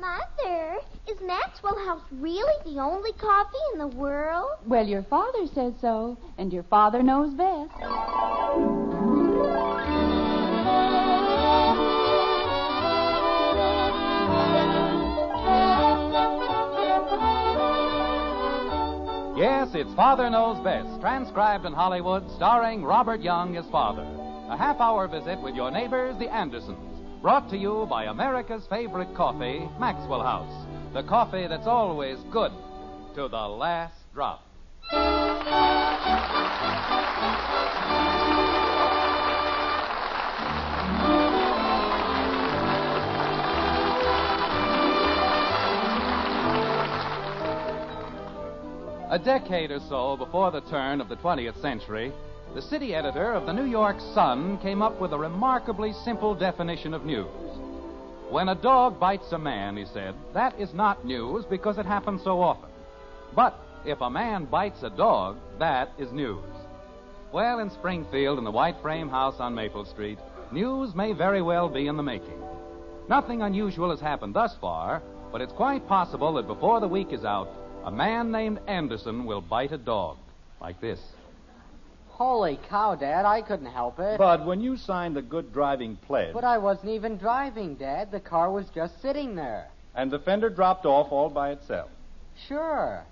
Mother, is Maxwell House really the only coffee in the world? Well, your father says so, and your father knows best. Yes, it's Father Knows Best, transcribed in Hollywood, starring Robert Young as father. A half-hour visit with your neighbors, the Andersons, brought to you by America's favorite coffee, Maxwell House. The coffee that's always good to the last drop. A decade or so before the turn of the 20th century, the city editor of the New York Sun came up with a remarkably simple definition of news. When a dog bites a man, he said, that is not news because it happens so often. But if a man bites a dog, that is news. Well, in Springfield, in the white frame house on Maple Street, news may very well be in the making. Nothing unusual has happened thus far, but it's quite possible that before the week is out, a man named Anderson will bite a dog. Like this. Holy cow, Dad, I couldn't help it. Bud, when you signed the good driving pledge... But I wasn't even driving, Dad. The car was just sitting there. And the fender dropped off all by itself. Sure.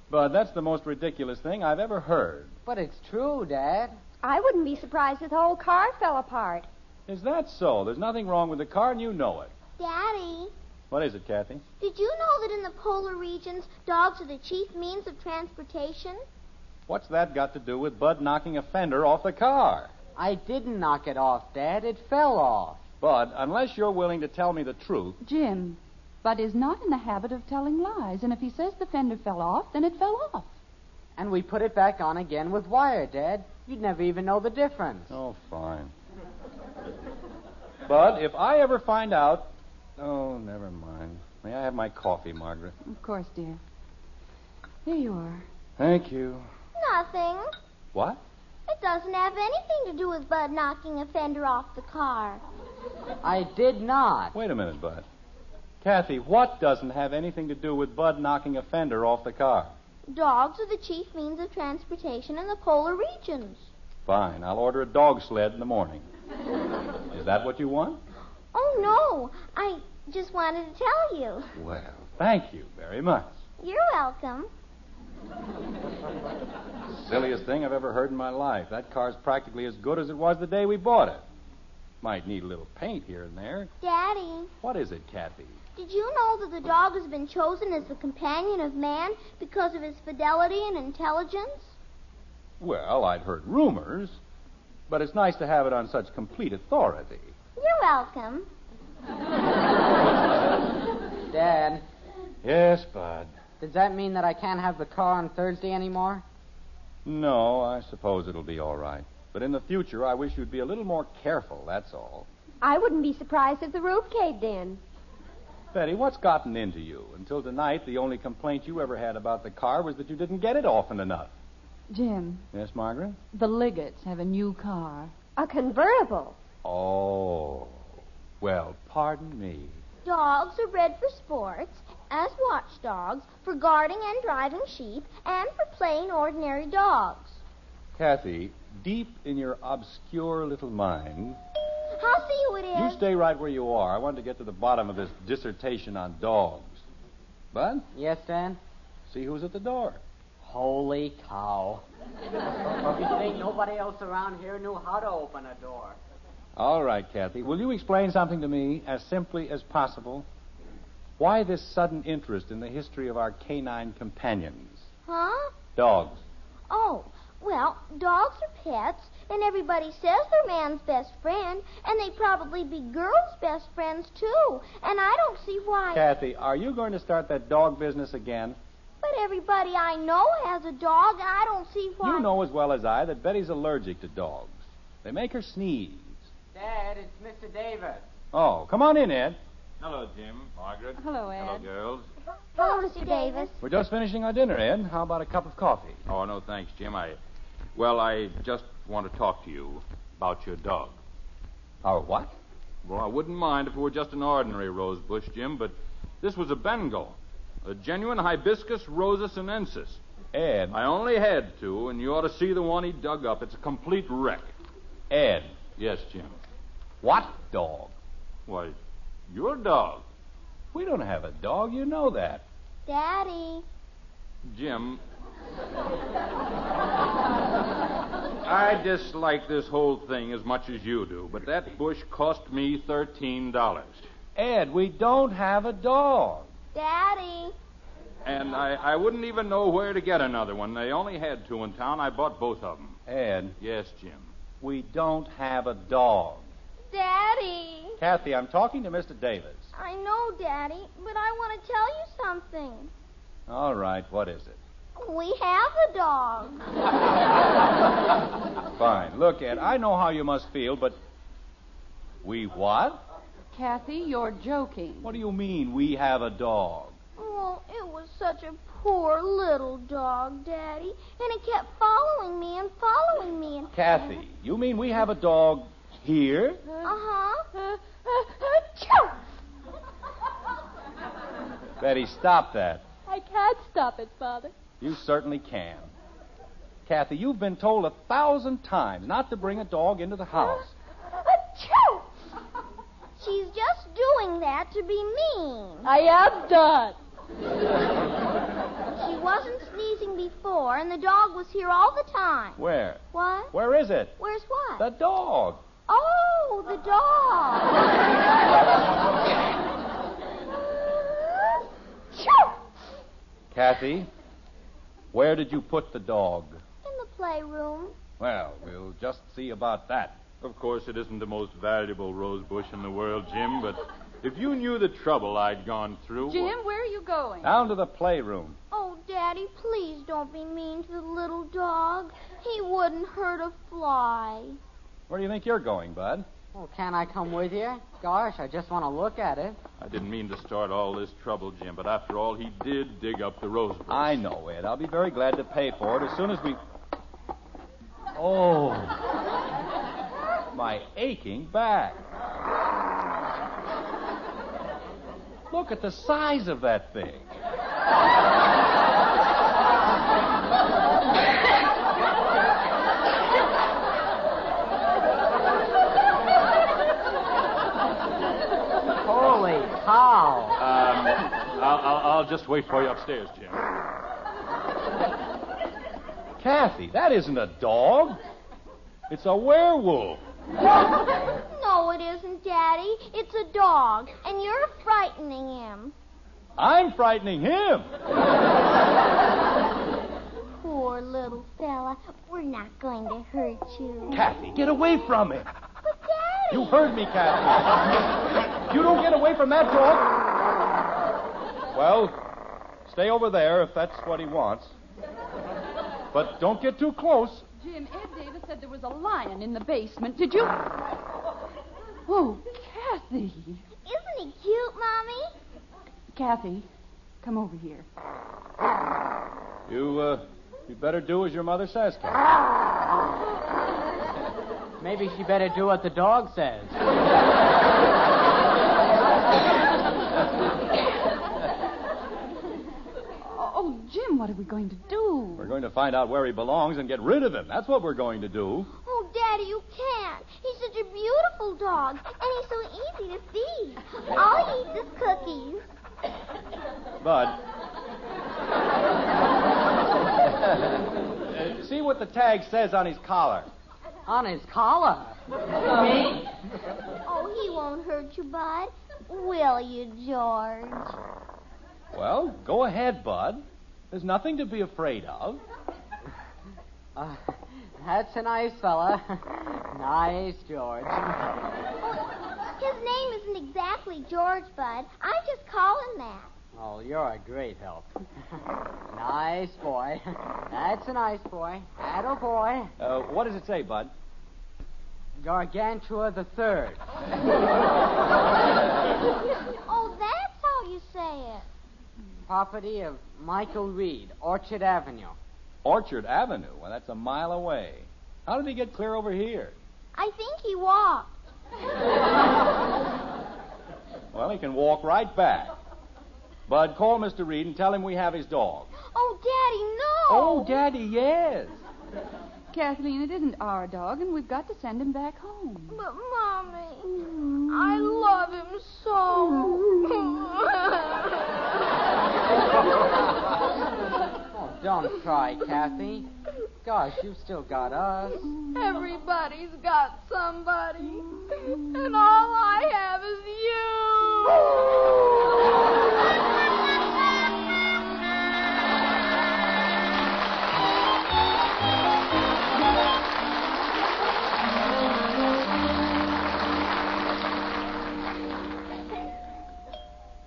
Bud, that's the most ridiculous thing I've ever heard. But it's true, Dad. I wouldn't be surprised if the whole car fell apart. Is that so? There's nothing wrong with the car, and you know it. Daddy, What is it, Kathy? did you know that in the polar regions, dogs are the chief means of transportation? What's that got to do with Bud knocking a fender off the car? I didn't knock it off, Dad. It fell off. Bud, unless you're willing to tell me the truth... Jim, Bud is not in the habit of telling lies, and if he says the fender fell off, then it fell off. And we put it back on again with wire, Dad. You'd never even know the difference. Oh, fine. Bud, if I ever find out... Oh, never mind. May I have my coffee, Margaret? Of course, dear. Here you are. Thank you. Nothing. What? It doesn't have anything to do with Bud knocking a fender off the car. I did not. Wait a minute, Bud. Kathy, what doesn't have anything to do with Bud knocking a fender off the car? Dogs are the chief means of transportation in the polar regions. Fine. I'll order a dog sled in the morning. Is that what you want? Oh, no. I just wanted to tell you. Well, thank you very much. You're welcome. Silliest thing I've ever heard in my life. That car's practically as good as it was the day we bought it. Might need a little paint here and there. Daddy, What is it, Kathy? did you know that the dog has been chosen as the companion of man because of his fidelity and intelligence? Well, I'd heard rumors, but it's nice to have it on such complete authority. You're welcome. Dad, Yes, Bud. does that mean that I can't have the car on Thursday anymore? No, I suppose it'll be all right. But in the future, I wish you'd be a little more careful, that's all. I wouldn't be surprised if the roof caved in. Betty, what's gotten into you? Until tonight, the only complaint you ever had about the car was that you didn't get it often enough. Jim, Yes, Margaret? the Liggetts have a new car. A convertible. Oh. Well, pardon me. Dogs are bred for sports, as watchdogs, for guarding and driving sheep, and for plain ordinary dogs. Kathy, deep in your obscure little mind, I'll see who it is. you stay right where you are. I want to get to the bottom of this dissertation on dogs. Bud, Yes, Dad? see who's at the door. Holy cow. You think nobody else around here knew how to open a door? All right, Kathy. Will you explain something to me as simply as possible? Why this sudden interest in the history of our canine companions? Huh? Dogs. Oh, well, dogs are pets, and everybody says they're man's best friend, and they'd probably be girls' best friends, too. And I don't see why. Kathy, are you going to start that dog business again? But everybody I know has a dog, and I don't see why. You know as well as I that Betty's allergic to dogs. They make her sneeze. Dad, it's Mr. Davis. Oh, come on in, Ed. Hello, Jim, Margaret. Hello, Ed. Hello, girls. Hello, Mr. Davis. We're just finishing our dinner, Ed. How about a cup of coffee? Oh, no, thanks, Jim. I just want to talk to you about your dog. Our what? Well, I wouldn't mind if it were just an ordinary rose bush, Jim, but this was a Bengal. A genuine Hibiscus rosa sinensis. Ed. I only had two, and you ought to see the one he dug up. It's a complete wreck. Ed. Yes, Jim. What dog? Why, your dog. We don't have a dog. You know that. Daddy. Jim, I dislike this whole thing as much as you do, but that bush cost me $13. Ed, we don't have a dog. Daddy. And I wouldn't even know where to get another one. They only had two in town. I bought both of them. Ed, Yes, Jim. we don't have a dog. Daddy. Kathy, I'm talking to Mr. Davis. I know, Daddy, but I want to tell you something. All right, what is it? We have a dog. Fine. Look, Ed, I know how you must feel, but... We what? Kathy, you're joking. What do you mean, we have a dog? Well, it was such a poor little dog, Daddy, and it kept following me and following me and... Kathy, you mean we have a dog here? Uh-huh. Betty, stop that. I can't stop it, Father. You certainly can. Kathy, you've been told 1,000 times not to bring a dog into the house. Achoo! She's just doing that to be mean. I am done. She wasn't sneezing before, and the dog was here all the time. Where? What? Where is it? Where's what? The dog. Oh, the dog. Achoo! Kathy, where did you put the dog? In the playroom. Well, we'll just see about that. Of course, it isn't the most valuable rose bush in the world, Jim, but if you knew the trouble I'd gone through... Jim, where are you going? Down to the playroom. Oh, Daddy, please don't be mean to the little dog. He wouldn't hurt a fly. Where do you think you're going, Bud? Well, can I come with you? Gosh, I just want to look at it. I didn't mean to start all this trouble, Jim, but after all, he did dig up the rose bush. I know, Ed. I'll be very glad to pay for it as soon as we... Oh. My aching back. Look at the size of that thing. Holy cow. I'll just wait for you upstairs, Jim. Kathy, that isn't a dog. It's a werewolf. No, it isn't, Daddy. It's a dog, and you're frightening him. I'm frightening him. Poor little fella. We're not going to hurt you. Kathy, get away from him. But, Daddy... You heard me, Kathy. You don't get away from that dog. Well, stay over there if that's what he wants. But don't get too close. Jim, Ed Davis said there was a lion in the basement. Did you... Oh, Kathy. Isn't he cute, Mommy? Kathy, come over here. You better do as your mother says, Kathy. Maybe she better do what the dog says. Oh, Jim, what are we going to do? We're going to find out where he belongs and get rid of him. That's what we're going to do. Oh, Daddy, you can't. He's such a beautiful dog, and he's so easy to feed. All he eats is cookies. Bud. See what the tag says on his collar. On his collar. Me? Oh, he won't hurt you, Bud. Will you, George? Well, go ahead, Bud. There's nothing to be afraid of. That's a nice fella. Nice, George. His name isn't exactly George, Bud. I just call him that. Oh, you're a great help. Nice boy. That's a nice boy. Atta boy. What does it say, Bud? Gargantua the Third. Oh, that's how you say it. Property of Michael Reed, Orchard Avenue. Orchard Avenue. Well, that's a mile away. How did he get clear over here? I think he walked. Well, he can walk right back. Bud, call Mr. Reed and tell him we have his dog. Oh, Daddy, no. Oh, Daddy, yes. Kathleen, it isn't our dog, and we've got to send him back home. But, Mommy, I love him so. Oh, don't cry, Kathy. Gosh, you've still got us. Everybody's got somebody. And all I have is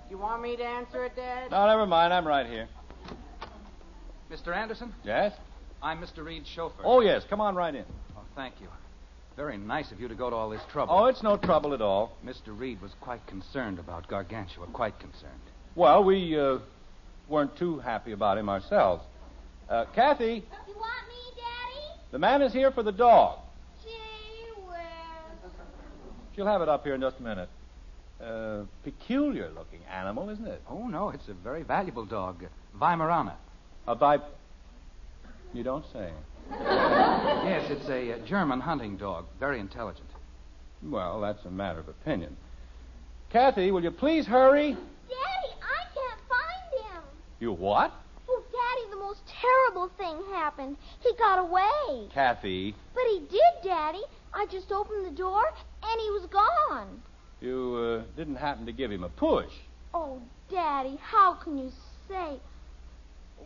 You want me to answer it, Dad? No, never mind. I'm right here. Mr. Anderson, Yes? I'm Mr. Reed's chauffeur. Oh, yes. Come on right in. Oh, thank you. Very nice of you to go to all this trouble. Oh, it's no trouble at all. Mr. Reed was quite concerned about Gargantua, quite concerned. Well, we weren't too happy about him ourselves. Kathy, You want me, Daddy? the man is here for the dog. Gee whiz. She'll have it up here in just a minute. Peculiar-looking animal, isn't it? Oh, no, it's a very valuable dog, Weimaraner. You don't say. Yes, it's a German hunting dog, very intelligent. Well, that's a matter of opinion. Kathy, will you please hurry? Daddy, I can't find him. You what? Oh, Daddy, the most terrible thing happened. He got away. Kathy, But he did, Daddy. I just opened the door, and he was gone. you didn't happen to give him a push. Oh, Daddy, how can you say...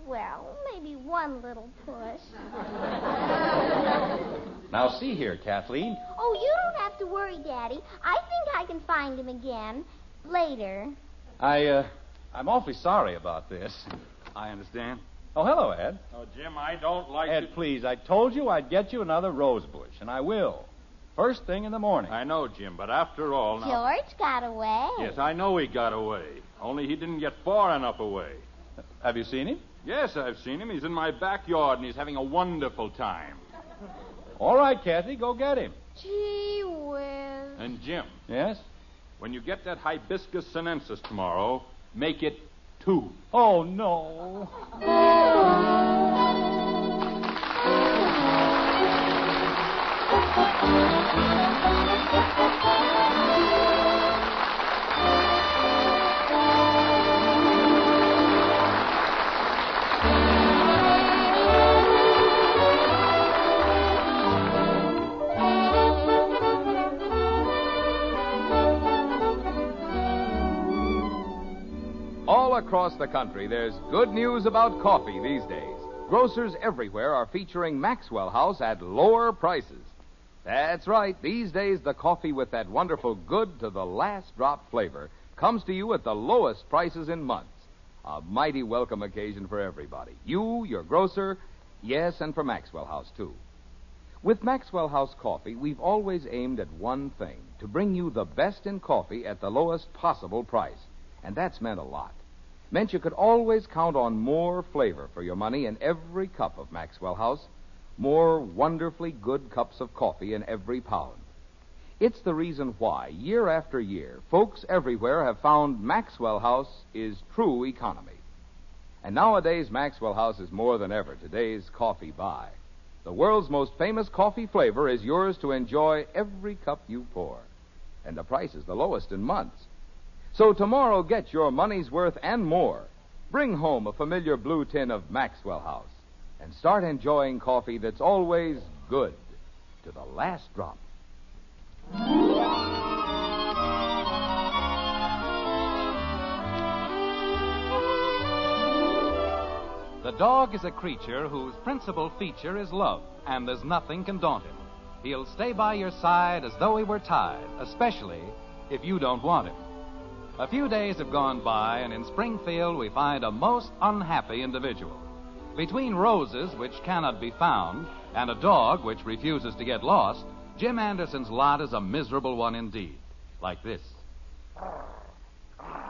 Well, maybe one little push. Now, see here, Kathleen. Oh, you don't have to worry, Daddy. I think I can find him again. Later. I'm awfully sorry about this. I understand. Oh, hello, Ed. Oh, Jim, I don't like Ed, please, I told you I'd get you another rose bush, and I will. First thing in the morning. I know, Jim, but after all, now... George got away. Yes, I know he got away. Only he didn't get far enough away. Have you seen him? Yes, I've seen him. He's in my backyard, and he's having a wonderful time. All right, Kathy, go get him. Gee whiz. And, Jim, Yes? when you get that hibiscus sinensis tomorrow, make it 2. Oh, no. All across the country, there's good news about coffee these days. Grocers everywhere are featuring Maxwell House at lower prices. That's right. These days, the coffee with that wonderful good to the last drop flavor comes to you at the lowest prices in months. A mighty welcome occasion for everybody. You, your grocer, yes, and for Maxwell House, too. With Maxwell House coffee, we've always aimed at one thing, to bring you the best in coffee at the lowest possible price. And that's meant a lot. Meant you could always count on more flavor for your money in every cup of Maxwell House, more wonderfully good cups of coffee in every pound. It's the reason why, year after year, folks everywhere have found Maxwell House is true economy. And nowadays, Maxwell House is more than ever today's coffee buy. The world's most famous coffee flavor is yours to enjoy every cup you pour. And the price is the lowest in months. So tomorrow, get your money's worth and more. Bring home a familiar blue tin of Maxwell House and start enjoying coffee that's always good to the last drop. The dog is a creature whose principal feature is love, and there's nothing can daunt him. He'll stay by your side as though he were tied, especially if you don't want him. A few days have gone by, and in Springfield we find a most unhappy individual. Between roses which cannot be found and a dog which refuses to get lost, Jim Anderson's lot is a miserable one indeed. Like this.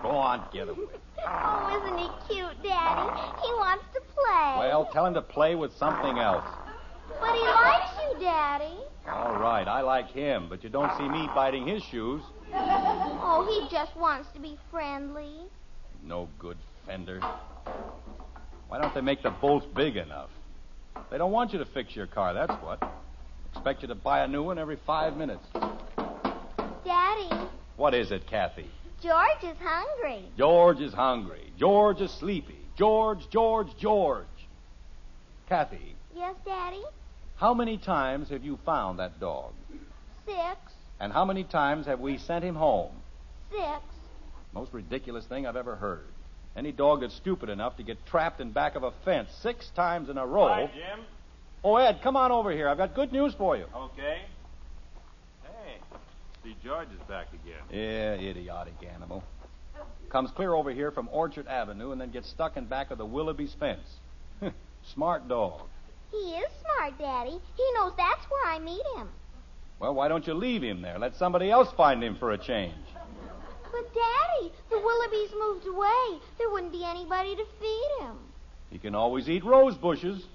Go on, get him. Oh, isn't he cute, Daddy? He wants to play. Well, tell him to play with something else. But he likes you, Daddy. All right, I like him, but you don't see me biting his shoes. Oh, he just wants to be friendly. No good fender. Why don't they make the bolts big enough? They don't want you to fix your car, that's what. Expect you to buy a new one every 5 minutes. Daddy, What is it, Kathy? George is hungry. George is hungry. George is sleepy. George. Kathy, Yes, Daddy? how many times have you found that dog? 6. And how many times have we sent him home? 6. Most ridiculous thing I've ever heard. Any dog that's stupid enough to get trapped in back of a fence 6 times in a row. Hi, Jim. Oh, Ed, come on over here. I've got good news for you. Okay. Hey, see, George is back again. Yeah, idiotic animal. Comes clear over here from Orchard Avenue and then gets stuck in back of the Willoughby's fence. Smart dog. He is smart, Daddy. He knows that's where I meet him. Well, why don't you leave him there? Let somebody else find him for a change. But, Daddy, the Willoughbys moved away. There wouldn't be anybody to feed him. He can always eat rose bushes.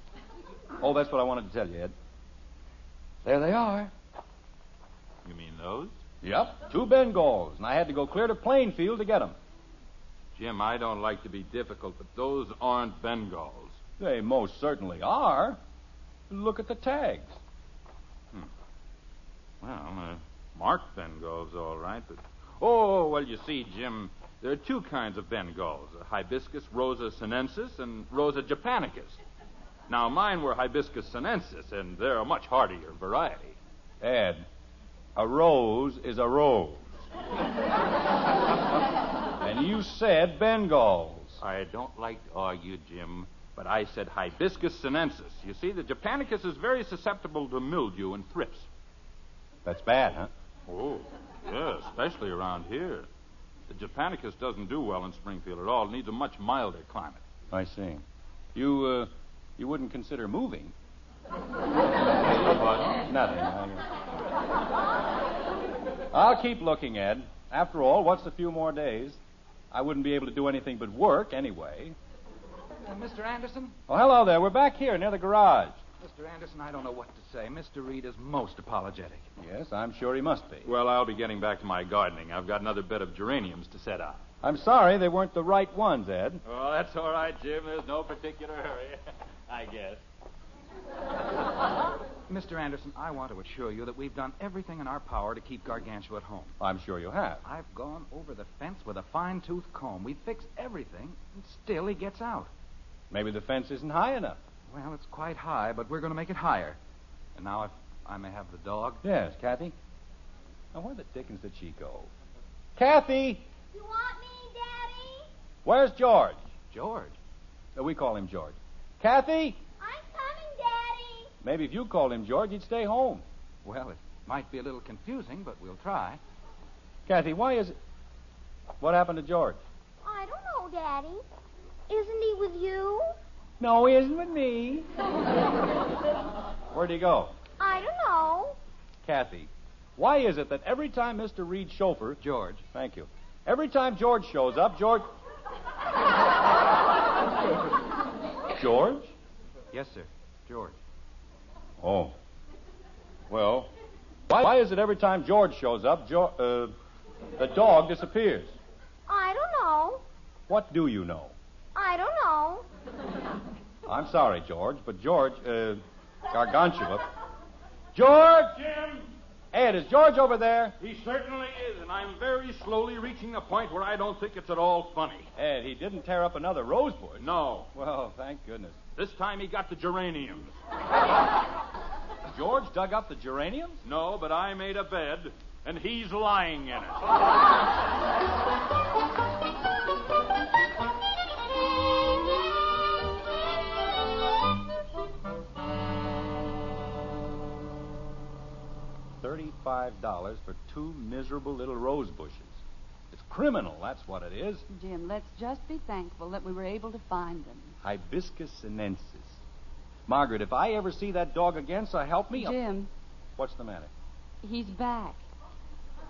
Oh, that's what I wanted to tell you, Ed. There they are. You mean those? Yep, 2 Bengals, and I had to go clear to Plainfield to get them. Jim, I don't like to be difficult, but those aren't Bengals. They most certainly are. Look at the tags. Well, marked Bengals, all right, but... Oh, well, you see, Jim, there are 2 kinds of Bengals, Hibiscus rosa sinensis and Rosa japonicus. Now, mine were Hibiscus sinensis, and they're a much hardier variety. Ed, a rose is a rose. And you said Bengals. I don't like to argue, Jim, but I said Hibiscus sinensis. You see, the japonicus is very susceptible to mildew and thrips. That's bad, huh? Oh, yeah, especially around here. The japonicus doesn't do well in Springfield at all. It needs a much milder climate. I see. You wouldn't consider moving? What? Nothing. I'll keep looking, Ed. After all, what's a few more days? I wouldn't be able to do anything but work anyway. Mr. Anderson? Oh, hello there. We're back here near the garage. Mr. Anderson, I don't know what to say. Mr. Reed is most apologetic. Yes, I'm sure he must be. Well, I'll be getting back to my gardening. I've got another bed of geraniums to set out. I'm sorry they weren't the right ones, Ed. Oh, that's all right, Jim. There's no particular hurry, I guess. Mr. Anderson, I want to assure you that we've done everything in our power to keep Gargantua at home. I'm sure you have. I've gone over the fence with a fine-tooth comb. We've fixed everything, and still he gets out. Maybe the fence isn't high enough. Well, it's quite high, but we're going to make it higher. And now, if I may have the dog. Yes, Kathy. Now, where the dickens did she go? Kathy! You want me, Daddy? Where's George? George? We call him George. Kathy! I'm coming, Daddy. Maybe if you called him George, he'd stay home. Well, it might be a little confusing, but we'll try. Kathy, why is it... What happened to George? I don't know, Daddy. Isn't he with you? No, he isn't with me. Where'd he go? I don't know. Kathy, why is it that every time Mr. Reed's chauffeur... George. Thank you. Every time George shows up, George... George? Yes, sir. George. Oh. Well, why is it every time George shows up, the dog disappears? I don't know. What do you know? I don't know. I'm sorry, George, but George, Gargantua... George! Jim! Ed, is George over there? He certainly is, and I'm very slowly reaching the point where I don't think it's at all funny. Ed, he didn't tear up another rose bush. No. Well, thank goodness. This time he got the geraniums. George dug up the geraniums? No, but I made a bed, and he's lying in it. $35 for 2 miserable little rose bushes. It's criminal, that's what it is. Jim, let's just be thankful that we were able to find them. Hibiscus sinensis. Margaret, if I ever see that dog again, so help me... Jim, What's the matter? he's back.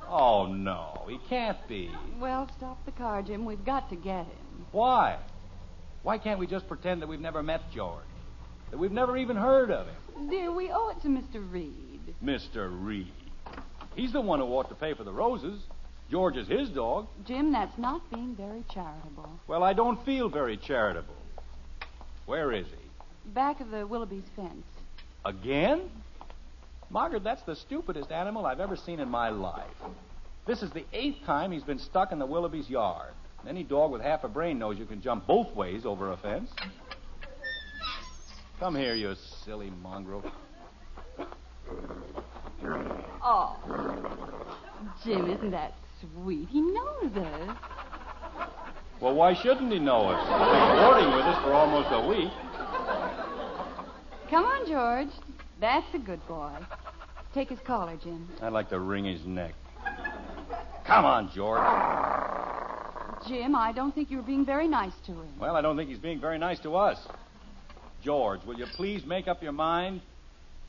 Oh, no, he can't be. Well, stop the car, Jim. We've got to get him. Why? Why can't we just pretend that we've never met George? that we've never even heard of him. Dear, we owe it to Mr. Reed. Mr. Reed. He's the one who ought to pay for the roses. George is his dog. Jim, that's not being very charitable. Well, I don't feel very charitable. Where is he? Back of the Willoughby's fence. Again? Margaret, that's the stupidest animal I've ever seen in my life. This is the 8th time he's been stuck in the Willoughby's yard. Any dog with half a brain knows you can jump both ways over a fence. Come here, you silly mongrel. Oh. Jim, isn't that sweet? He knows us. Well, why shouldn't he know us? He's been boarding with us for almost a week. Come on, George. That's a good boy. Take his collar, Jim. I'd like to wring his neck. Come on, George. Jim, I don't think you're being very nice to him. Well, I don't think he's being very nice to us. George, will you please make up your mind?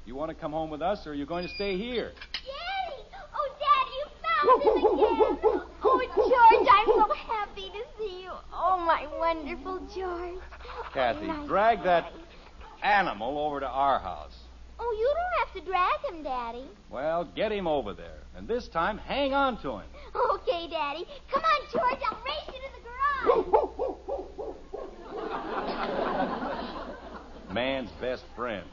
You want to come home with us, or are you going to stay here? Daddy! Oh, Daddy, you found him again. Oh, George, I'm so happy to see you. Oh, my wonderful George. Kathy, Nice. drag that animal over to our house. Oh, you don't have to drag him, Daddy. Well, get him over there. And this time, hang on to him. Okay, Daddy. Come on, George. I'll race you to the garage. Man's best friend.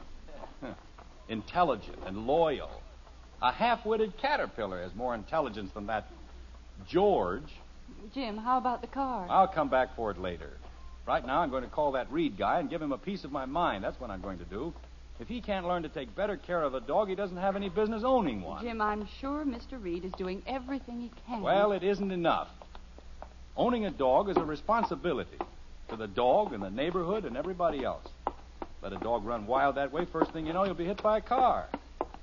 Intelligent and loyal. A half-witted caterpillar has more intelligence than that George. Jim, how about the car? I'll come back for it later. Right now, I'm going to call that Reed guy and give him a piece of my mind. That's what I'm going to do. If he can't learn to take better care of a dog, he doesn't have any business owning one. Jim, I'm sure Mr. Reed is doing everything he can. Well, it isn't enough. Owning a dog is a responsibility to the dog and the neighborhood and everybody else. Let a dog run wild that way, first thing you know, he'll be hit by a car.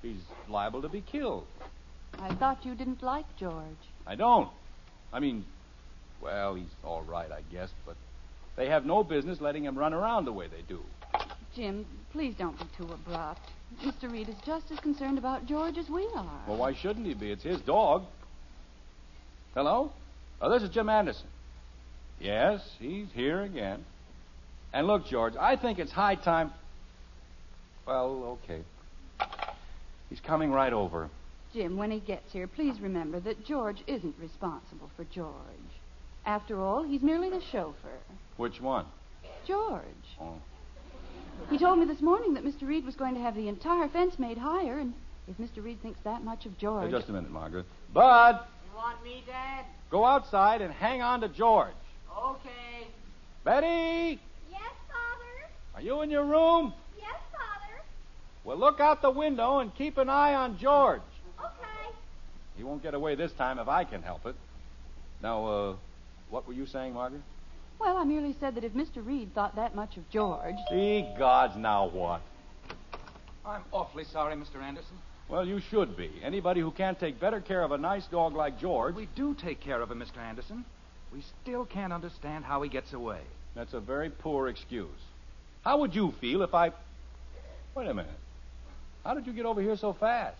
He's liable to be killed. I thought you didn't like George. I don't. I mean, well, he's all right, I guess, but they have no business letting him run around the way they do. Jim, please don't be too abrupt. Mr. Reed is just as concerned about George as we are. Well, why shouldn't he be? It's his dog. Hello? Oh, this is Jim Anderson. Yes, he's here again. And look, George, I think it's high time... Well, okay. He's coming right over. Jim, when he gets here, please remember that George isn't responsible for George. After all, he's merely the chauffeur. Which one? George. Oh. He told me this morning that Mr. Reed was going to have the entire fence made higher, and if Mr. Reed thinks that much of George... Hey, just a minute, Margaret. Bud! You want me, Dad? Go outside and hang on to George. Okay. Betty! Yes, Father? Are you in your room? Yes, Father. Well, look out the window and keep an eye on George. Okay. He won't get away this time if I can help it. Now, what were you saying, Margaret? Well, I merely said that if Mr. Reed thought that much of George... Ye gods, now what? I'm awfully sorry, Mr. Anderson. Well, you should be. Anybody who can't take better care of a nice dog like George... We do take care of him, Mr. Anderson. We still can't understand how he gets away. That's a very poor excuse. How would you feel if I... Wait a minute. How did you get over here so fast?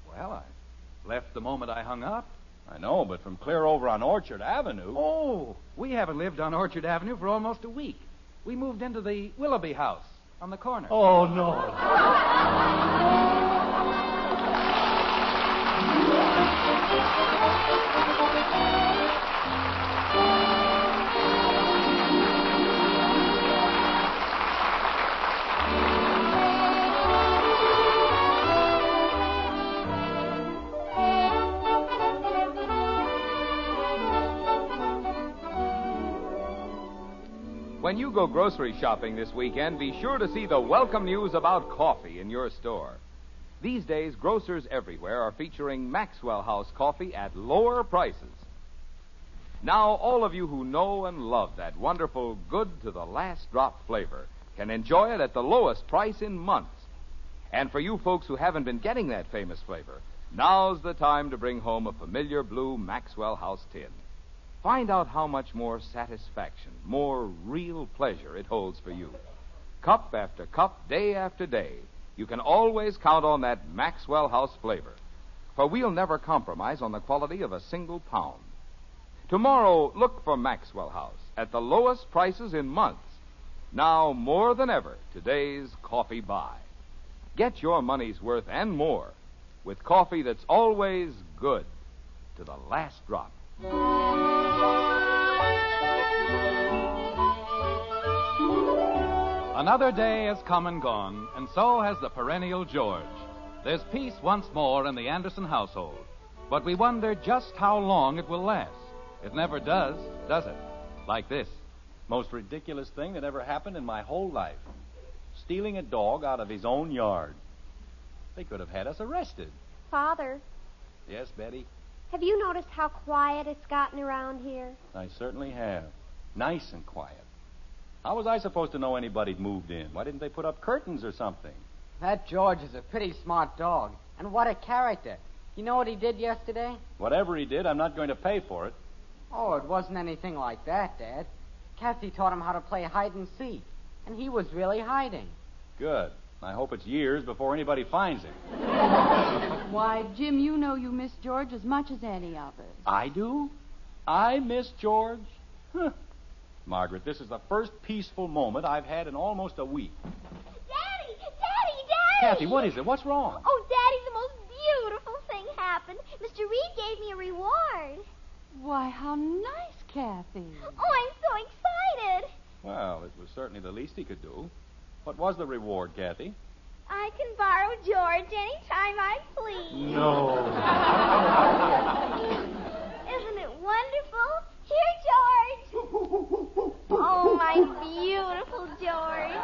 Well, I left the moment I hung up. I know, but from clear over on Orchard Avenue... Oh, we haven't lived on Orchard Avenue for almost a week. We moved into the Willoughby house on the corner. Oh, no. When you go grocery shopping this weekend, be sure to see the welcome news about coffee in your store. These days, grocers everywhere are featuring Maxwell House coffee at lower prices. Now, all of you who know and love that wonderful good to the last drop flavor can enjoy it at the lowest price in months. And for you folks who haven't been getting that famous flavor, now's the time to bring home a familiar blue Maxwell House tin. Find out how much more satisfaction, more real pleasure it holds for you. Cup after cup, day after day, you can always count on that Maxwell House flavor. For we'll never compromise on the quality of a single pound. Tomorrow, look for Maxwell House at the lowest prices in months. Now, more than ever, today's coffee buy. Get your money's worth and more with coffee that's always good to the last drop. Another day has come and gone, and so has the perennial George. There's peace once more in the Anderson household, but we wonder just how long it will last. It never does it? Like this. Most ridiculous thing that ever happened in my whole life. Stealing a dog out of his own yard. They could have had us arrested. Father, Yes, Betty? have you noticed how quiet it's gotten around here? I certainly have. Nice and quiet. How was I supposed to know anybody'd moved in? Why didn't they put up curtains or something? That George is a pretty smart dog. And what a character. You know what he did yesterday? Whatever he did, I'm not going to pay for it. Oh, it wasn't anything like that, Dad. Kathy taught him how to play hide and seek. And he was really hiding. Good. I hope it's years before anybody finds him. Why, Jim, you know you miss George as much as any of us. I do? I miss George? Huh. Margaret, this is the first peaceful moment I've had in almost a week. Daddy! Daddy! Kathy, what is it? What's wrong? Oh, Daddy, the most beautiful thing happened. Mr. Reed gave me a reward. Why, how nice, Kathy. Oh, I'm so excited. Well, it was certainly the least he could do. What was the reward, Kathy? I can borrow George anytime I please. No. Isn't it wonderful? Here, George. Oh, my beautiful George.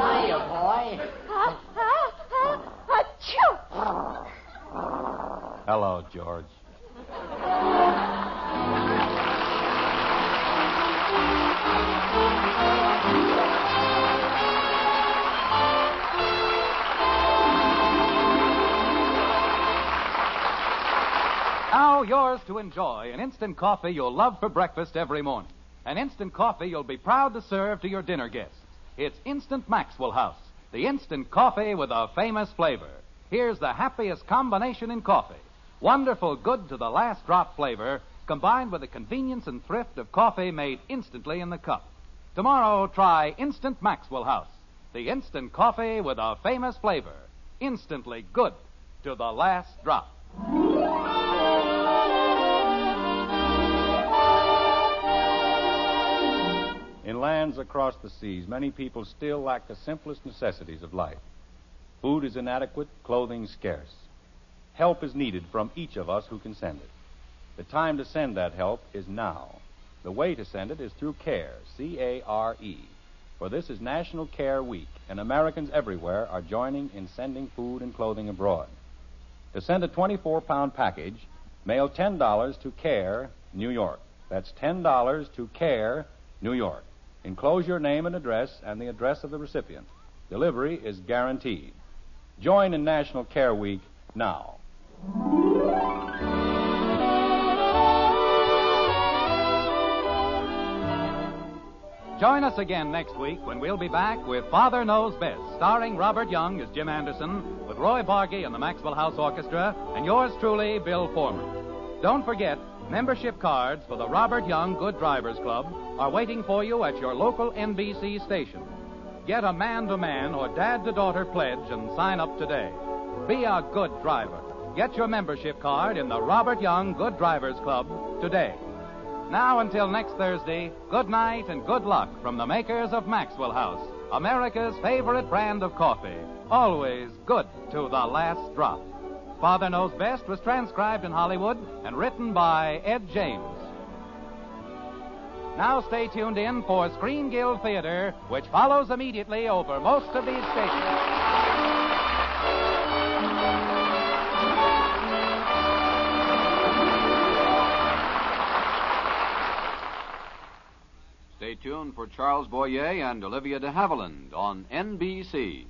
Hiya, boy. Achoo! Hello, George. Now yours to enjoy, an instant coffee you'll love for breakfast every morning. An instant coffee you'll be proud to serve to your dinner guests. It's Instant Maxwell House, the instant coffee with a famous flavor. Here's the happiest combination in coffee. Wonderful, good to the last drop flavor, combined with the convenience and thrift of coffee made instantly in the cup. Tomorrow, try Instant Maxwell House, the instant coffee with a famous flavor. Instantly good to the last drop. In lands across the seas, many people still lack the simplest necessities of life. Food is inadequate, clothing scarce. Help is needed from each of us who can send it. The time to send that help is now. The way to send it is through CARE, C-A-R-E. For this is National Care Week, and Americans everywhere are joining in sending food and clothing abroad. To send a 24-pound package, mail $10 to CARE, New York. That's $10 to CARE, New York. Enclose your name and address and the address of the recipient. Delivery is guaranteed. Join in National Care Week now. Join us again next week when we'll be back with Father Knows Best, starring Robert Young as Jim Anderson, with Roy Bargy and the Maxwell House Orchestra, and yours truly, Bill Foreman. Don't forget, membership cards for the Robert Young Good Drivers Club are waiting for you at your local NBC station. Get a man-to-man or dad-to-daughter pledge and sign up today. Be a good driver. Get your membership card in the Robert Young Good Drivers Club today. Now, until next Thursday, good night and good luck from the makers of Maxwell House, America's favorite brand of coffee. Always good to the last drop. Father Knows Best was transcribed in Hollywood and written by Ed James. Now stay tuned in for Screen Guild Theater, which follows immediately over most of these stations. Stay tuned for Charles Boyer and Olivia de Havilland on NBC.